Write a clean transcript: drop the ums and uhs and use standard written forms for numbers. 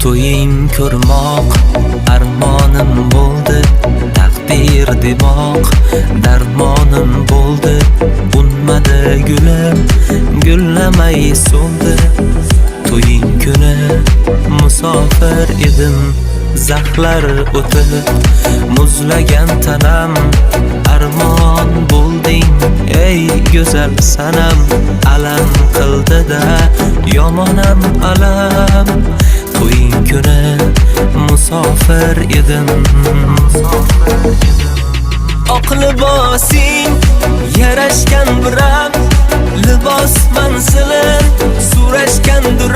To'ying ko'rmoq armonim bo'ldi, taqdir demoq darmonim bo'ldi. Unmadi gulim, gullamay so'ldi. To'ying kuni musofir edim, zahlar o'tib muzlagan tanam. Armon bo'lding ey go'zal sanam, alam qildi-da yomonam alam. To'ying kuni musofir edim. Oq libosing yarashgan biram, libos manzilim so'rashgandir